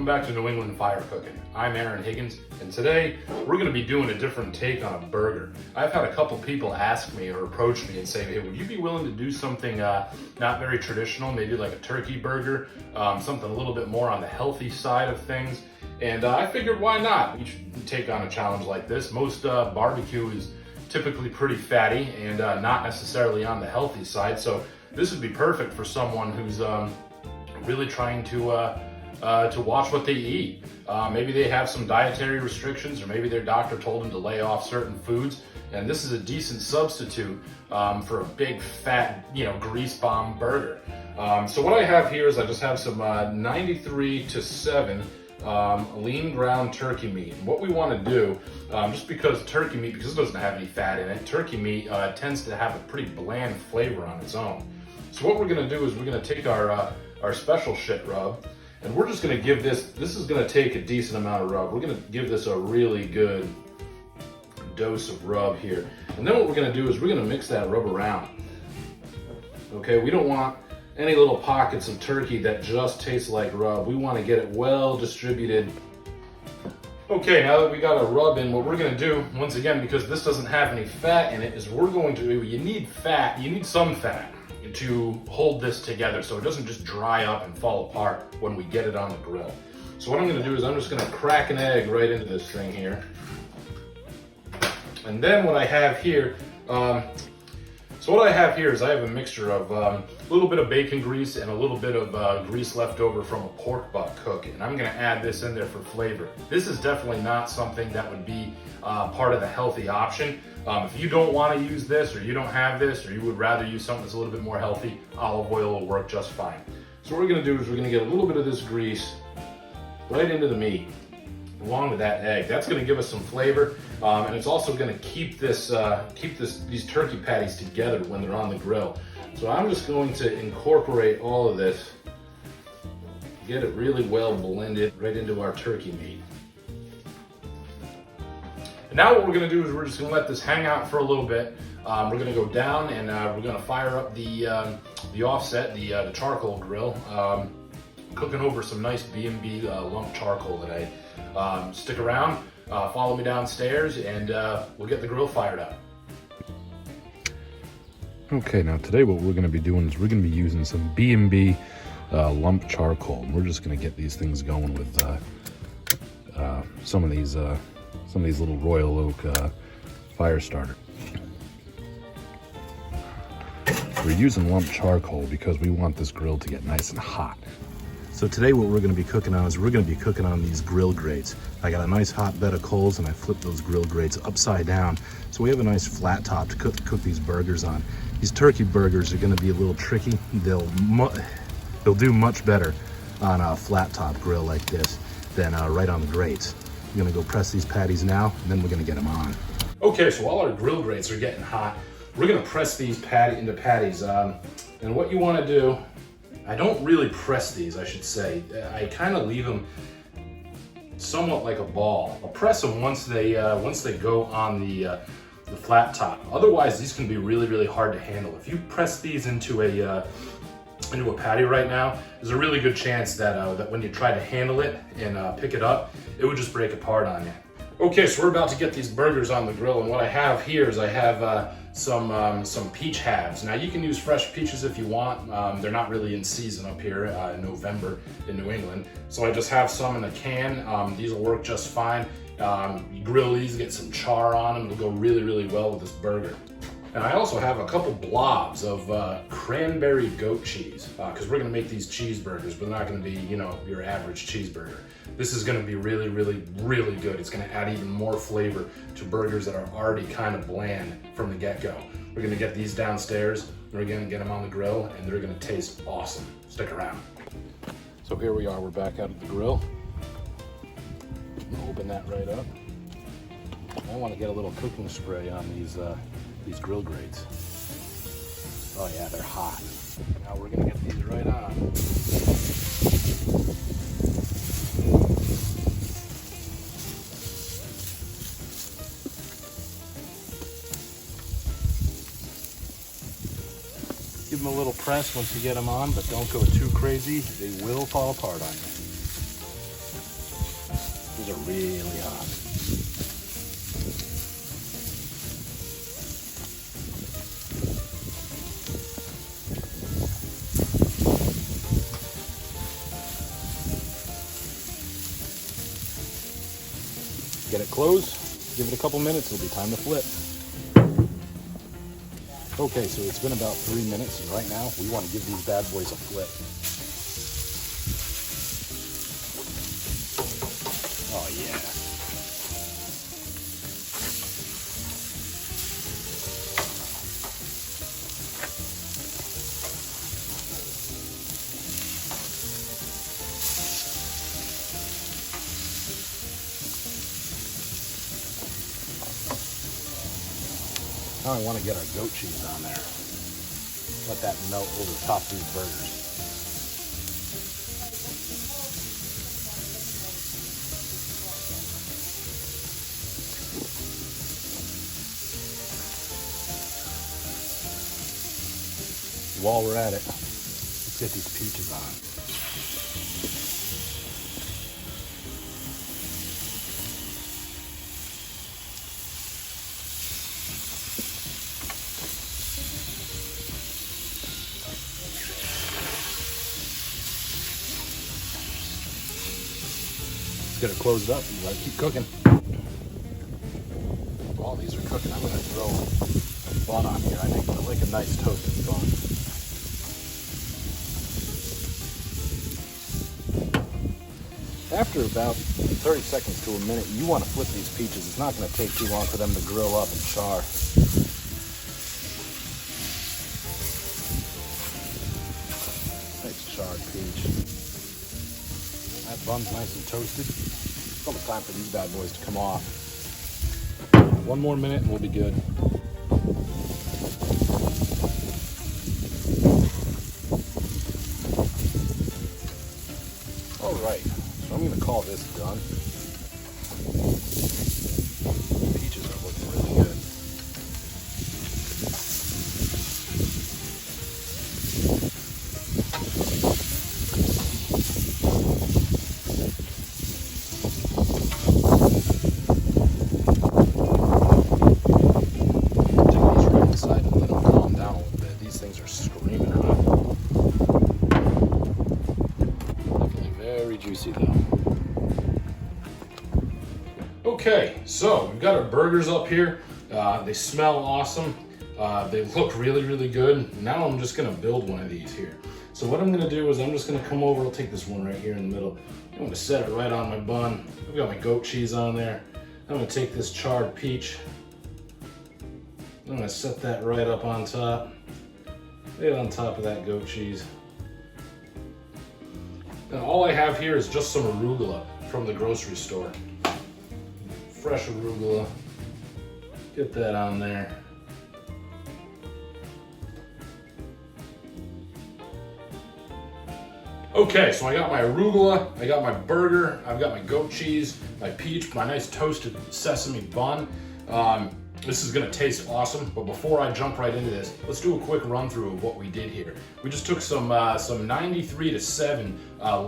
Welcome back to New England Fire Cooking. I'm Aaron Higgins, and today we're going to be doing a different take on a burger. I've had a couple people ask me or approach me and say, hey, would you be willing to do something not very traditional, maybe like a turkey burger, something a little bit more on the healthy side of things? And I figured, why not? You should take on a challenge like this. Most barbecue is typically pretty fatty and not necessarily on the healthy side, so this would be perfect for someone who's really trying to watch what they eat. Maybe they have some dietary restrictions, or maybe their doctor told them to lay off certain foods, and this is a decent substitute for a big fat, grease bomb burger. So what I have here is I just have some 93-7 lean ground turkey meat. And what we want to do, just because turkey meat, because it doesn't have any fat in it, turkey meat tends to have a pretty bland flavor on its own. So what we're going to do is we're going to take our special shit rub, and we're just going to give this is going to take a decent amount of rub. We're going to give this a really good dose of rub here. And then what we're going to do is we're going to mix that rub around. Okay, we don't want any little pockets of turkey that just taste like rub. We want to get it well distributed. Okay, now that we got our rub in, what we're going to do, once again, because this doesn't have any fat in it, is we're going to, you need fat, you need some fat to hold this together so it doesn't just dry up and fall apart when we get it on the grill. So what I'm going to do is I'm just going to crack an egg right into this thing here. And then what I have here, is I have a mixture of a little bit of bacon grease and a little bit of grease left over from a pork butt cook, and I'm going to add this in there for flavor. This is definitely not something that would be part of the healthy option. If you don't want to use this, or you don't have this, or you would rather use something that's a little bit more healthy, olive oil will work just fine. So what we're going to do is we're going to get a little bit of this grease right into the meat along with that egg. That's going to give us some flavor, and it's also going to keep these turkey patties together when they're on the grill. So I'm just going to incorporate all of this, get it really well blended right into our turkey meat. And now what we're going to do is we're just going to let this hang out for a little bit. We're going to go down and we're going to fire up the offset, the charcoal grill, cooking over some nice B&B lump charcoal today. Stick around, follow me downstairs, and we'll get the grill fired up. Okay, now today what we're going to be doing is we're going to be using some B&B lump charcoal. We're just going to get these things going with some of these little Royal Oak fire starter. We're using lump charcoal because we want this grill to get nice and hot. So today what we're going to be cooking on is we're going to be cooking on these grill grates. I got a nice hot bed of coals and I flipped those grill grates upside down, so we have a nice flat top to cook these burgers on. These turkey burgers are going to be a little tricky. They'll do much better on a flat top grill like this than right on the grates. I'm going to go press these patties now, and then we're going to get them on. Okay, so while our grill grates are getting hot, we're going to press these into patties. And what you want to do, I don't really press these, I should say. I kind of leave them somewhat like a ball. I'll press them once they go on the flat top. Otherwise, these can be really, really hard to handle. If you press these into a patty right now, there's a really good chance that when you try to handle it and pick it up, it would just break apart on you. Okay, so we're about to get these burgers on the grill, and what I have here is I have some peach halves. Now you can use fresh peaches if you want. They're not really in season up here in November in New England, so I just have some in a can. These will work just fine. You grill these, get some char on them, it'll go really, really well with this burger. And I also have a couple blobs of cranberry goat cheese, because we're going to make these cheeseburgers, but they're not going to be, your average cheeseburger. This is going to be really, really, really good. It's going to add even more flavor to burgers that are already kind of bland from the get-go. We're going to get these downstairs, and we're going to get them on the grill, and they're going to taste awesome. Stick around. So here we are, we're back out of the grill. Open that right up. I want to get a little cooking spray on these grill grates. Oh yeah, they're hot. Now we're gonna get these right on. Give them a little press once you get them on, but don't go too crazy. They will fall apart on you. These are really hot. Get it closed, give it a couple minutes, it'll be time to flip. Okay, so it's been about 3 minutes, and right now we want to give these bad boys a flip. Oh yeah. Now I want to get our goat cheese on there. Let that melt over the top of these burgers. While we're at it, let's get these peaches on. Get it closed up. You gotta keep cooking. While these are cooking, I'm gonna throw bun on here. I like a nice toasted bun. After about 30 seconds to a minute, you want to flip these peaches. It's not going to take too long for them to grill up and char. Nice charred peach. That bun's nice and toasted. It's almost time for these bad boys to come off. One more minute and we'll be good. All right, so I'm going to call this done. Peaches are looking really good. Juicy though. Okay, so we've got our burgers up here. They smell awesome. They look really, really good. Now I'm just gonna build one of these here. So what I'm gonna do is I'm just gonna come over, I'll take this one right here in the middle. I'm gonna set it right on my bun. I've got my goat cheese on there. I'm gonna take this charred peach. I'm gonna set that right up on top. Right on top of that goat cheese. And all I have here is just some arugula from the grocery store. Fresh arugula. Get that on there. Okay, so I got my arugula, I got my burger, I've got my goat cheese, my peach, my nice toasted sesame bun. This is gonna taste awesome, but before I jump right into this, let's do a quick run through of what we did here. We just took some 93-7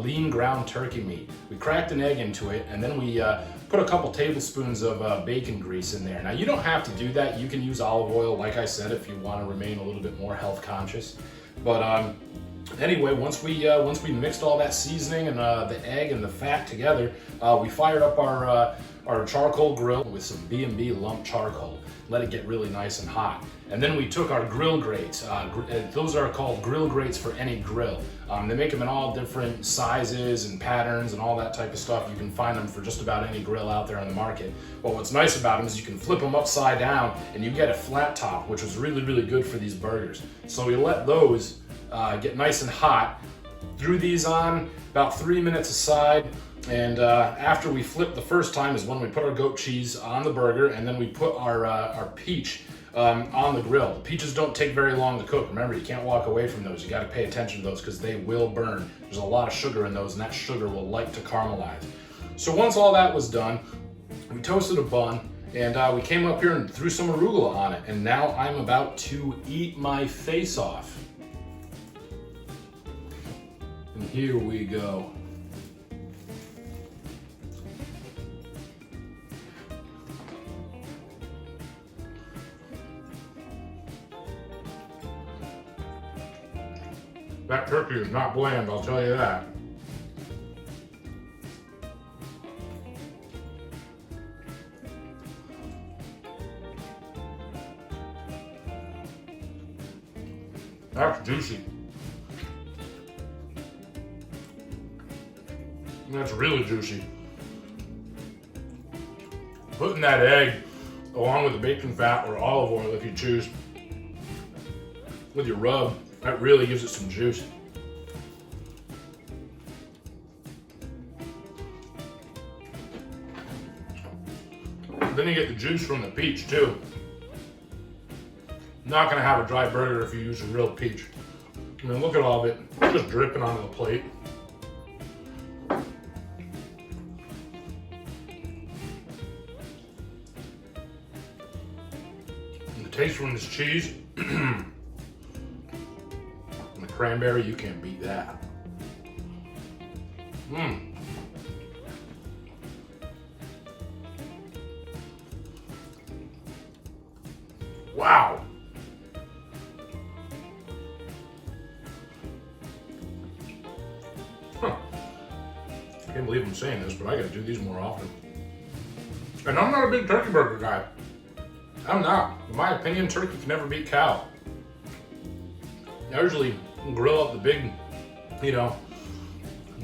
lean ground turkey meat. We cracked an egg into it, and then we put a couple tablespoons of bacon grease in there. Now you don't have to do that. You can use olive oil, like I said, if you wanna remain a little bit more health conscious. But anyway, once we mixed all that seasoning and the egg and the fat together, we fired up our charcoal grill with some B&B lump charcoal. Let it get really nice and hot. And then we took our grill grates. Those are called grill grates for any grill. They make them in all different sizes and patterns and all that type of stuff. You can find them for just about any grill out there on the market. But what's nice about them is you can flip them upside down and you get a flat top, which was really, really good for these burgers. So we let those get nice and hot. Threw these on about 3 minutes aside. And after we flipped the first time is when we put our goat cheese on the burger, and then we put our peach on the grill. The peaches don't take very long to cook. Remember, you can't walk away from those. You got to pay attention to those because they will burn. There's a lot of sugar in those, and that sugar will like to caramelize. So once all that was done, we toasted a bun, and we came up here and threw some arugula on it. And now I'm about to eat my face off. And here we go. That turkey is not bland, I'll tell you that. That's juicy. That's really juicy. Putting that egg along with the bacon fat or olive oil, if you choose, with your rub, that really gives it some juice. Then you get the juice from the peach too. Not gonna have a dry burger if you use a real peach. I mean, look at all of it just dripping onto the plate. And the taste from this cheese and the cranberry, you can't beat that. Mmm. Wow. Huh. I can't believe I'm saying this, but I gotta do these more often. And I'm not a big turkey burger guy. I'm not. In my opinion, turkey can never beat cow. I usually grill up the big, you know,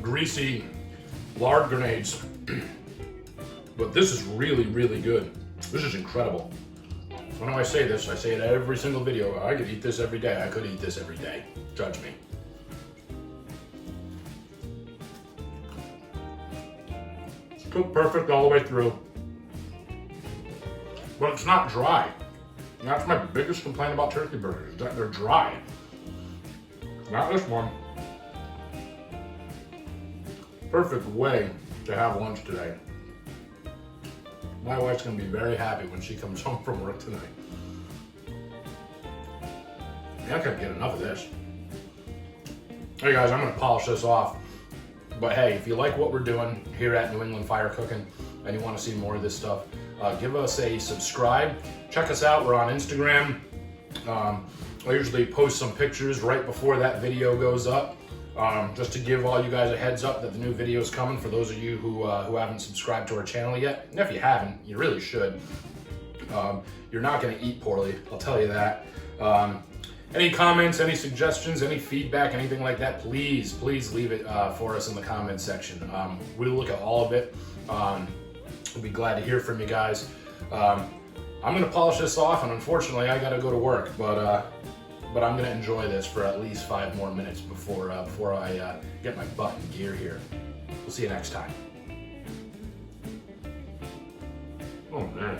greasy lard grenades. But this is really, really good. This is incredible. When I say this, I say it every single video. I could eat this every day. I could eat this every day. Judge me. It's cooked perfect all the way through. But it's not dry. And that's my biggest complaint about turkey burgers, is that they're dry. Not this one. Perfect way to have lunch today. My wife's gonna be very happy when she comes home from work tonight. I can't get enough of this. Hey guys, I'm gonna polish this off. But hey, if you like what we're doing here at New England Fire Cooking and you wanna see more of this stuff, give us a subscribe. Check us out, we're on Instagram. I usually post some pictures right before that video goes up. Just to give all you guys a heads up that the new video is coming for those of you who haven't subscribed to our channel yet. And if you haven't, you really should. You're not gonna eat poorly, I'll tell you that. Any comments, any suggestions, any feedback, anything like that, please leave it for us in the comments section. We'll look at all of it. We'll be glad to hear from you guys. I'm gonna polish this off, and unfortunately I gotta go to work, but I'm gonna enjoy this for at least 5 more minutes before I get my butt in gear here. We'll see you next time. Oh man.